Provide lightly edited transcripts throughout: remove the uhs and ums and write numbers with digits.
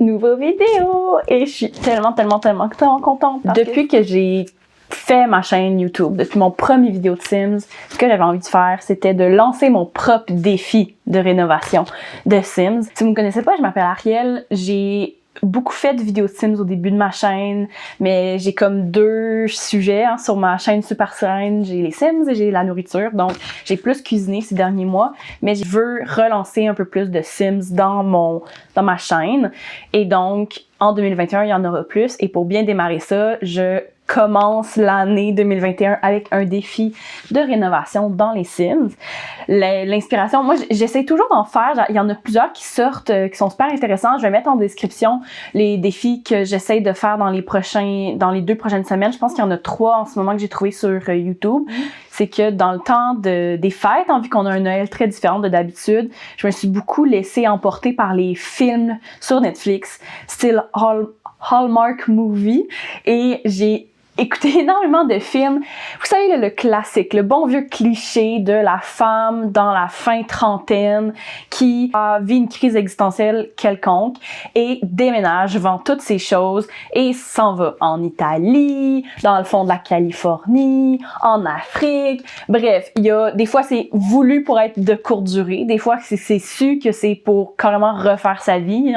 nouveau vidéo et je suis tellement contente. Depuis que j'ai fait ma chaîne YouTube, depuis mon premier vidéo de Sims, ce que j'avais envie de faire, c'était de lancer mon propre défi de rénovation de Sims. Si vous me connaissez pas, je m'appelle Ariel, j'ai beaucoup fait de vidéos de Sims au début de ma chaîne, mais j'ai comme deux sujets sur ma chaîne Super Sereine. J'ai les Sims et j'ai la nourriture, donc j'ai plus cuisiné ces derniers mois, mais je veux relancer un peu plus de Sims dans ma chaîne, et donc en 2021, il y en aura plus, et pour bien démarrer ça, je commence l'année 2021 avec un défi de rénovation dans les Sims. L'inspiration, moi j'essaie toujours d'en faire, il y en a plusieurs qui sortent, qui sont super intéressants. Je vais mettre en description les défis que j'essaie de faire dans les 2 prochaines semaines. Je pense qu'il y en a 3 en ce moment que j'ai trouvé sur YouTube. C'est que dans le temps des fêtes, vu qu'on a un Noël très différent de d'habitude, je me suis beaucoup laissée emporter par les films sur Netflix, style Hallmark Movie, et j'ai écouté énormément de films. Vous savez, le classique, le bon vieux cliché de la femme dans la fin trentaine qui vit une crise existentielle quelconque et déménage, vend toutes ces choses et s'en va en Italie, dans le fond de la Californie, en Afrique. Bref, des fois c'est voulu pour être de courte durée, des fois c'est su que c'est pour carrément refaire sa vie,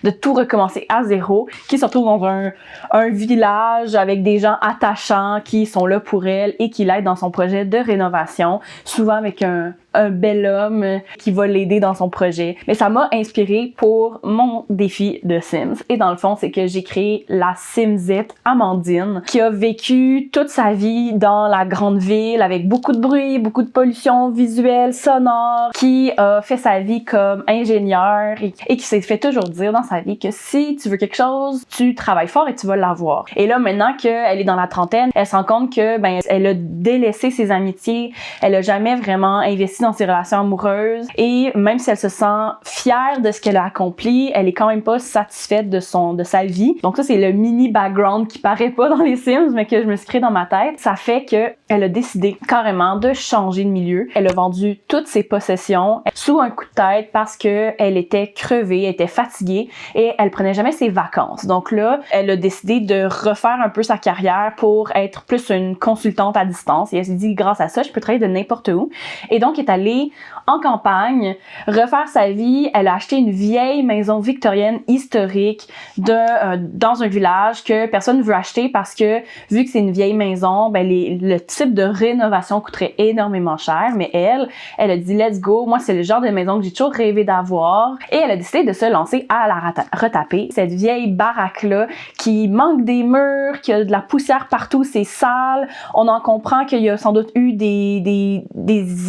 de tout recommencer à zéro, qui se retrouve dans un village avec des gens attachants qui sont là pour elle et qui l'aident dans son projet de rénovation, souvent avec un bel homme qui va l'aider dans son projet. Mais ça m'a inspirée pour mon défi de Sims. Et dans le fond, c'est que j'ai créé la Simzette Amandine, qui a vécu toute sa vie dans la grande ville avec beaucoup de bruit, beaucoup de pollution visuelle, sonore, qui a fait sa vie comme ingénieur et qui s'est fait toujours dire dans sa vie que si tu veux quelque chose, tu travailles fort et tu vas l'avoir. Et là, maintenant qu'elle est dans la trentaine, elle se rend compte que elle a délaissé ses amitiés, elle a jamais vraiment investi dans ses relations amoureuses, et même si elle se sent fière de ce qu'elle a accompli, elle est quand même pas satisfaite de sa vie. Donc ça, c'est le mini background qui paraît pas dans les Sims, mais que je me suis créé dans ma tête. Ça fait que elle a décidé carrément de changer de milieu. Elle a vendu toutes ses possessions sous un coup de tête parce que elle était crevée, elle était fatiguée et elle prenait jamais ses vacances. Donc là, elle a décidé de refaire un peu sa carrière pour être plus une consultante à distance, et elle s'est dit, grâce à ça, je peux travailler de n'importe où. Et donc, elle est allée en campagne refaire sa vie. Elle a acheté une vieille maison victorienne historique dans un village que personne ne veut acheter parce que, vu que c'est une vieille maison, le type de rénovation coûterait énormément cher. Mais elle a dit, let's go, moi c'est le genre de maison que j'ai toujours rêvé d'avoir. Et elle a décidé de se lancer à la retaper. Cette vieille baraque-là qui manque des murs, qui a de la poussière partout, c'est sale. On en comprend qu'il y a sans doute eu des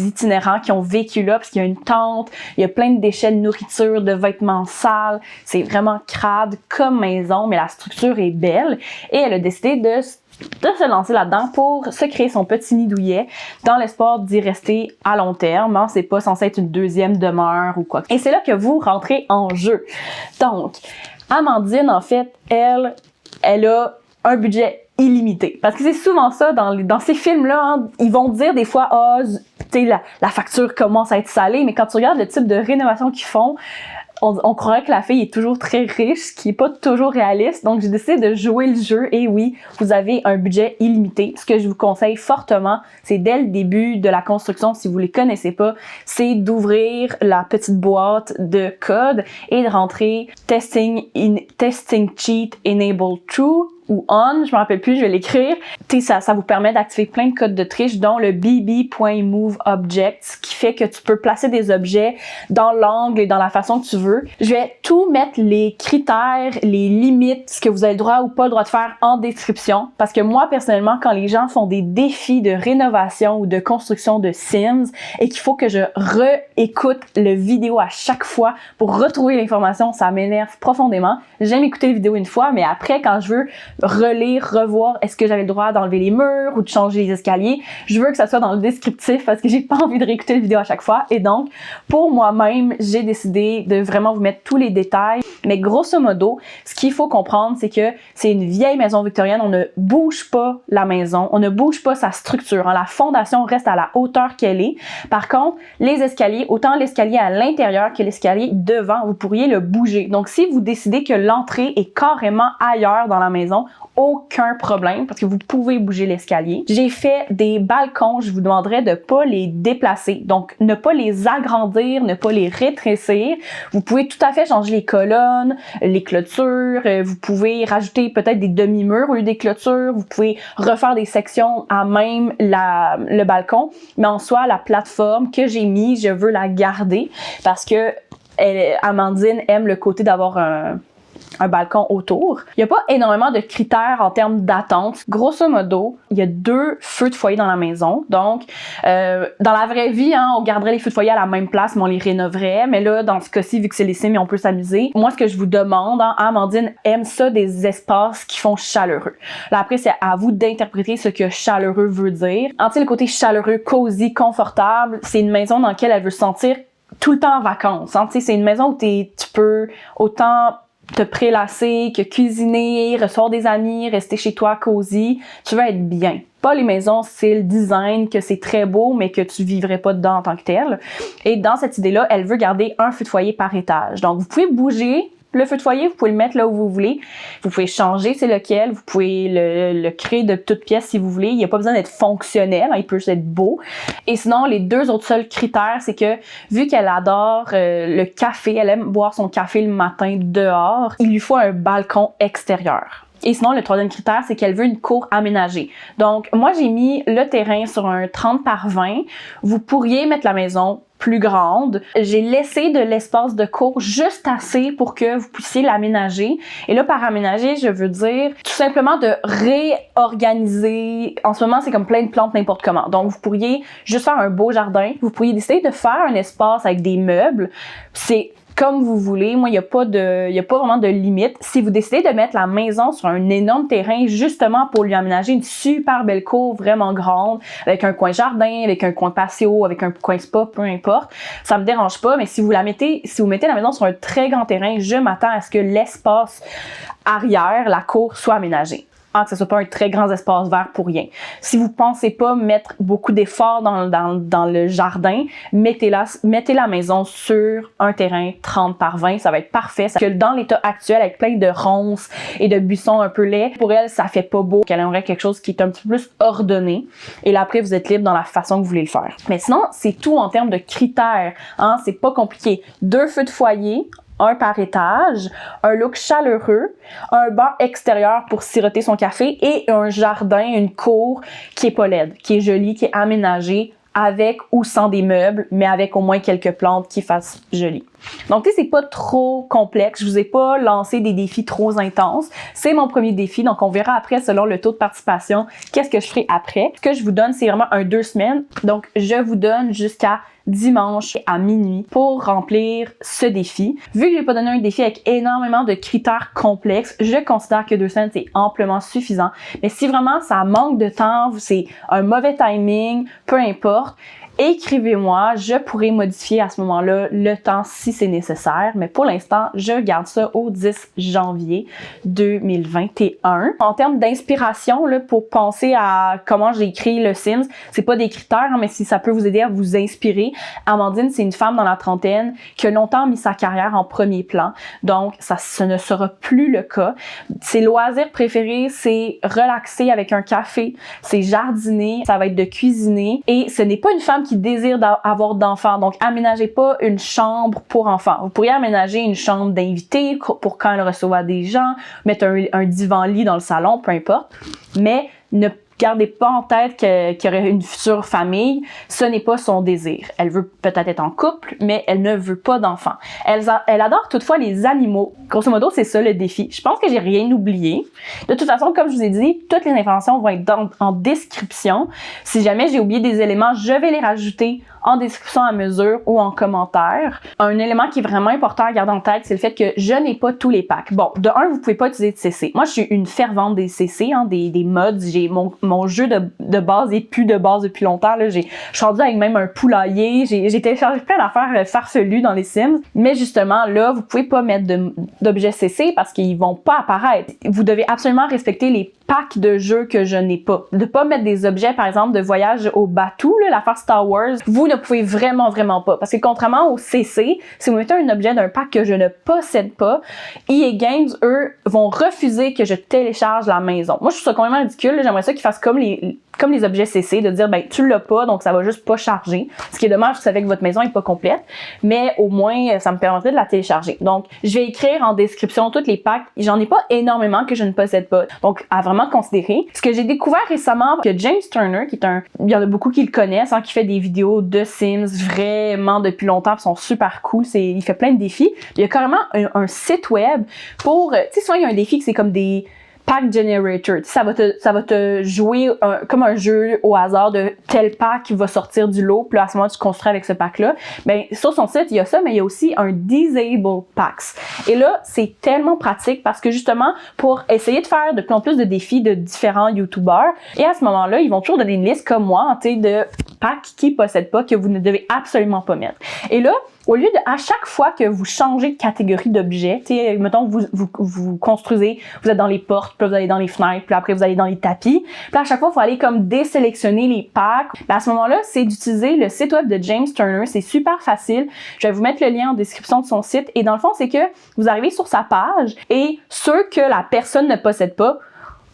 itinérants qui ont vécu là, parce qu'il y a une tente, il y a plein de déchets de nourriture, de vêtements sales. C'est vraiment crade comme maison, mais la structure est belle. Et elle a décidé de se lancer là-dedans pour se créer son petit nid douillet dans l'espoir d'y rester à long terme. C'est pas censé être une deuxième demeure ou quoi. Et c'est là que vous rentrez en jeu. Donc, Amandine, en fait, elle a un budget illimité. Parce que c'est souvent ça, dans ces films-là, ils vont dire des fois, tu sais, la facture commence à être salée, mais quand tu regardes le type de rénovation qu'ils font, on croirait que la fille est toujours très riche, ce qui est pas toujours réaliste. Donc, j'ai décidé de jouer le jeu. Et oui, vous avez un budget illimité. Ce que je vous conseille fortement, c'est dès le début de la construction, si vous les connaissez pas, c'est d'ouvrir la petite boîte de code et de rentrer testing cheat enable true ou on, je me rappelle plus, je vais l'écrire. Ça vous permet d'activer plein de codes de triche, dont le bb.moveObjects, qui fait que tu peux placer des objets dans l'angle et dans la façon que tu veux. Je vais tout mettre, les critères, les limites, ce que vous avez le droit ou pas le droit de faire, en description. Parce que moi, personnellement, quand les gens font des défis de rénovation ou de construction de Sims et qu'il faut que je réécoute le vidéo à chaque fois pour retrouver l'information, ça m'énerve profondément. J'aime écouter la vidéo une fois, mais après, quand je veux relire, revoir est-ce que j'avais le droit d'enlever les murs ou de changer les escaliers. Je veux que ça soit dans le descriptif parce que j'ai pas envie de réécouter la vidéo à chaque fois. Et donc, pour moi-même, j'ai décidé de vraiment vous mettre tous les détails. Mais grosso modo, ce qu'il faut comprendre, c'est que c'est une vieille maison victorienne. On ne bouge pas la maison, on ne bouge pas sa structure. La fondation reste à la hauteur qu'elle est. Par contre, les escaliers, autant l'escalier à l'intérieur que l'escalier devant, vous pourriez le bouger. Donc, si vous décidez que l'entrée est carrément ailleurs dans la maison, aucun problème parce que vous pouvez bouger l'escalier. J'ai fait des balcons, je vous demanderais de pas les déplacer. Donc, ne pas les agrandir, ne pas les rétrécir. Vous pouvez tout à fait changer les colonnes, les clôtures. Vous pouvez rajouter peut-être des demi-murs au lieu des clôtures. Vous pouvez refaire des sections à même le balcon. Mais en soi, la plateforme que j'ai mise, je veux la garder parce que Amandine aime le côté d'avoir un balcon autour. Il n'y a pas énormément de critères en termes d'attente. Grosso modo, il y a 2 feux de foyer dans la maison. Donc, dans la vraie vie, on garderait les feux de foyer à la même place, mais on les rénoverait. Mais là, dans ce cas-ci, vu que c'est les Sims, on peut s'amuser. Moi, ce que je vous demande, Amandine aime ça des espaces qui font chaleureux. Là, après, c'est à vous d'interpréter ce que chaleureux veut dire. Tu sais, le côté chaleureux, cosy, confortable, c'est une maison dans laquelle elle veut se sentir tout le temps en vacances. Tu sais, c'est une maison où tu peux autant te prélasser, que cuisiner, recevoir des amis, rester chez toi cosy. Tu veux être bien. Pas les maisons style design, que c'est très beau, mais que tu vivrais pas dedans en tant que tel. Et dans cette idée-là, elle veut garder un feu de foyer par étage. Donc, vous pouvez bouger le feu de foyer, vous pouvez le mettre là où vous voulez. Vous pouvez changer c'est lequel. Vous pouvez le créer de toutes pièces si vous voulez. Il n'y a pas besoin d'être fonctionnel. Il peut juste être beau. Et sinon, les 2 autres seuls critères, c'est que vu qu'elle adore le café, elle aime boire son café le matin dehors, il lui faut un balcon extérieur. Et sinon, le 3e critère, c'est qu'elle veut une cour aménagée. Donc, moi, j'ai mis le terrain sur un 30 par 20. Vous pourriez mettre la maison plus grande. J'ai laissé de l'espace de cour juste assez pour que vous puissiez l'aménager. Et là, par aménager, je veux dire tout simplement de réorganiser. En ce moment, c'est comme plein de plantes n'importe comment. Donc, vous pourriez juste faire un beau jardin. Vous pourriez décider de faire un espace avec des meubles. C'est comme vous voulez. Moi, il n'y a pas vraiment de limite. Si vous décidez de mettre la maison sur un énorme terrain, justement pour lui aménager une super belle cour vraiment grande, avec un coin jardin, avec un coin patio, avec un coin spa, peu importe, ça me dérange pas. Mais si vous mettez la maison sur un très grand terrain, je m'attends à ce que l'espace arrière, la cour, soit aménagée. Que ce soit pas un très grand espace vert pour rien. Si vous pensez pas mettre beaucoup d'efforts dans le jardin, mettez la maison sur un terrain 30 par 20, ça va être parfait. Que dans l'état actuel, avec plein de ronces et de buissons un peu laids, pour elle, ça fait pas beau. Qu'elle aimerait quelque chose qui est un petit peu plus ordonné. Et là, après, vous êtes libre dans la façon que vous voulez le faire. Mais sinon, c'est tout en termes de critères. C'est pas compliqué. 2 feux de foyer, un par étage, un look chaleureux, un banc extérieur pour siroter son café et un jardin, une cour qui est pas laide, qui est jolie, qui est aménagée avec ou sans des meubles, mais avec au moins quelques plantes qui fassent joli. Donc, tu sais, c'est pas trop complexe. Je vous ai pas lancé des défis trop intenses. C'est mon premier défi. Donc, on verra après, selon le taux de participation, qu'est-ce que je ferai après. Ce que je vous donne, c'est vraiment un 2 semaines. Donc, je vous donne jusqu'à dimanche à minuit pour remplir ce défi. Vu que j'ai pas donné un défi avec énormément de critères complexes, je considère que 2 semaines, c'est amplement suffisant. Mais si vraiment ça manque de temps, c'est un mauvais timing, peu importe, écrivez-moi, je pourrai modifier à ce moment-là le temps si c'est nécessaire, mais pour l'instant, je garde ça au 10 janvier 2021. En termes d'inspiration, là, pour penser à comment j'ai écrit le Sims, c'est pas des critères, mais si ça peut vous aider à vous inspirer, Amandine, c'est une femme dans la trentaine qui a longtemps mis sa carrière en premier plan, donc ce ne sera plus le cas. Ses loisirs préférés, c'est relaxer avec un café, c'est jardiner, ça va être de cuisiner, et ce n'est pas une femme qui désire avoir d'enfants. Donc, aménagez pas une chambre pour enfants. Vous pourriez aménager une chambre d'invité pour quand elle reçoit des gens, mettre un divan-lit dans le salon, peu importe. Mais ne gardez pas en tête qu'il y aurait une future famille. Ce n'est pas son désir. Elle veut peut-être être en couple, mais elle ne veut pas d'enfants. Elle adore toutefois les animaux. Grosso modo, c'est ça le défi. Je pense que j'ai rien oublié. De toute façon, comme je vous ai dit, toutes les informations vont être en description. Si jamais j'ai oublié des éléments, je vais les rajouter en description à mesure ou en commentaire. Un élément qui est vraiment important à garder en tête, c'est le fait que je n'ai pas tous les packs. Bon, de un, vous pouvez pas utiliser de CC. Moi, je suis une fervente des CC, hein, des mods. J'ai mon jeu de base est plus de base depuis longtemps. Là. Je suis rendue avec même un poulailler. J'ai téléchargé plein d'affaires farfelues dans les Sims. Mais justement, là, vous pouvez pas mettre d'objets CC parce qu'ils vont pas apparaître. Vous devez absolument respecter les packs de jeux que je n'ai pas. De pas mettre des objets, par exemple, de voyage au Batuu, l'affaire Star Wars, vous ne pouvez vraiment pas. Parce que contrairement au CC, si vous mettez un objet d'un pack que je ne possède pas, EA Games, eux, vont refuser que je télécharge la maison. Moi, je trouve ça quand même ridicule. J'aimerais ça qu'ils fassent comme les objets CC, de dire, ben, tu l'as pas, donc ça va juste pas charger. Ce qui est dommage, vous savez que votre maison est pas complète, mais au moins, ça me permettrait de la télécharger. Donc, je vais écrire en description tous les packs. J'en ai pas énormément que je ne possède pas. Donc, à vraiment considérer. Ce que j'ai découvert récemment, que James Turner, qui est il y en a beaucoup qui le connaissent, hein, qui fait des vidéos de Sims vraiment depuis longtemps, qui sont super cool. Il fait plein de défis. Il y a carrément un site web pour, tu sais, souvent il y a un défi que c'est comme des pack generator. Ça va te jouer comme un jeu au hasard de tel pack qui va sortir du lot, puis là, à ce moment tu construis avec ce pack-là. Ben, sur son site, il y a ça, mais il y a aussi un disable packs. Et là, c'est tellement pratique parce que justement, pour essayer de faire de plus en plus de défis de différents YouTubers, et à ce moment-là, ils vont toujours donner une liste comme moi, tu sais, de packs qu'ils possèdent pas, que vous ne devez absolument pas mettre. Et là, au lieu de, à chaque fois que vous changez de catégorie d'objet, tu sais, mettons, vous construisez, vous êtes dans les portes, puis vous allez dans les fenêtres, puis après vous allez dans les tapis, puis à chaque fois, il faut aller comme désélectionner les packs. Ben, à ce moment-là, c'est d'utiliser le site web de James Turner. C'est super facile. Je vais vous mettre le lien en description de son site. Et dans le fond, c'est que vous arrivez sur sa page et ceux que la personne ne possède pas,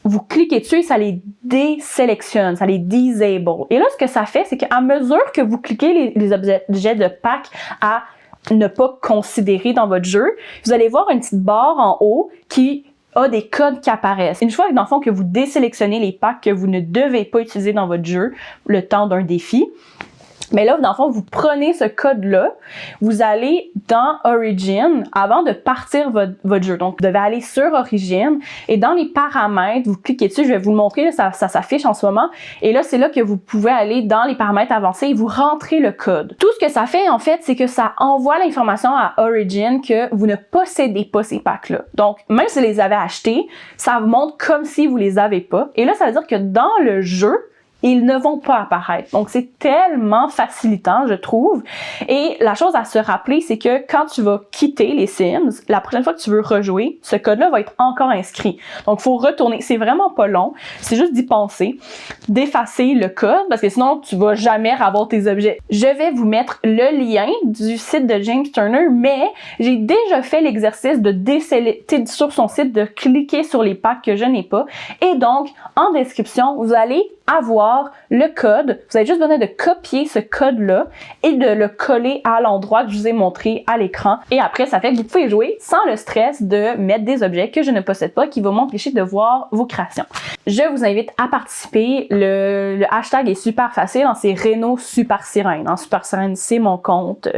vous cliquez dessus et ça les désélectionne, ça les disable. Et là, ce que ça fait, c'est qu'à mesure que vous cliquez les objets de pack à ne pas considérer dans votre jeu, vous allez voir une petite barre en haut qui a des codes qui apparaissent. Une fois, dans le fond, que vous désélectionnez les packs que vous ne devez pas utiliser dans votre jeu le temps d'un défi, mais là, dans le fond, vous prenez ce code-là, vous allez dans Origin avant de partir votre jeu. Donc, vous devez aller sur Origin et dans les paramètres, vous cliquez dessus. Je vais vous le montrer, là, ça s'affiche en ce moment. Et là, c'est là que vous pouvez aller dans les paramètres avancés et vous rentrez le code. Tout ce que ça fait, en fait, c'est que ça envoie l'information à Origin que vous ne possédez pas ces packs-là. Donc, même si vous les avez achetés, ça vous montre comme si vous les avez pas. Et là, ça veut dire que dans le jeu, ils ne vont pas apparaître. Donc, c'est tellement facilitant, je trouve. Et la chose à se rappeler, c'est que quand tu vas quitter les Sims, la prochaine fois que tu veux rejouer, ce code-là va être encore inscrit. Donc, il faut retourner. C'est vraiment pas long. C'est juste d'y penser, d'effacer le code, parce que sinon, tu vas jamais avoir tes objets. Je vais vous mettre le lien du site de James Turner, mais j'ai déjà fait l'exercice de désélectionner sur son site, de cliquer sur les packs que je n'ai pas. Et donc, en description, vous allez avoir le code. Vous avez juste besoin de copier ce code-là et de le coller à l'endroit que je vous ai montré à l'écran. Et après, ça fait que vous pouvez jouer sans le stress de mettre des objets que je ne possède pas qui vont m'empêcher de voir vos créations. Je vous invite à participer. Le hashtag est super facile. Hein, c'est Reno Super Sirène. Hein, Super Sirène, c'est mon compte.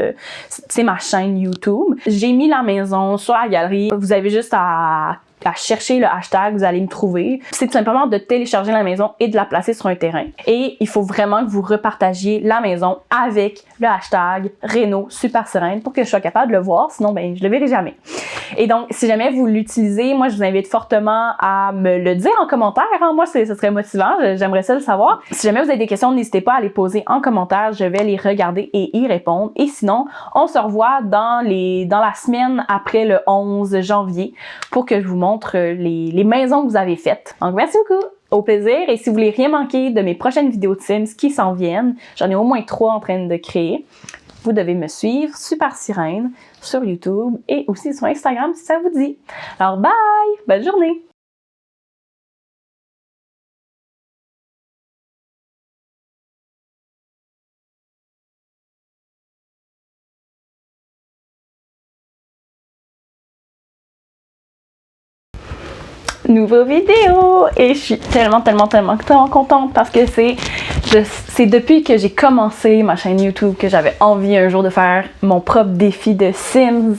C'est ma chaîne YouTube. J'ai mis la maison sur la galerie. Vous avez juste à chercher le hashtag, vous allez me trouver. C'est tout simplement de télécharger la maison et de la placer sur un terrain. Et il faut vraiment que vous repartagiez la maison avec le hashtag Reno Super Sirène pour que je sois capable de le voir, sinon ben je le verrai jamais. Et donc, si jamais vous l'utilisez, moi je vous invite fortement à me le dire en commentaire. Hein. Moi, ce serait motivant, j'aimerais ça le savoir. Si jamais vous avez des questions, n'hésitez pas à les poser en commentaire, je vais les regarder et y répondre. Et sinon, on se revoit dans la semaine après le 11 janvier pour que je vous montre les maisons que vous avez faites. Donc, merci beaucoup! Au plaisir! Et si vous voulez rien manquer de mes prochaines vidéos de Sims qui s'en viennent, j'en ai au moins 3 en train de créer, vous devez me suivre, Super Sirène, sur YouTube et aussi sur Instagram si ça vous dit. Alors, bye! Bonne journée! Nouveau vidéo! Et je suis tellement contente parce que c'est depuis que j'ai commencé ma chaîne YouTube que j'avais envie un jour de faire mon propre défi de Sims.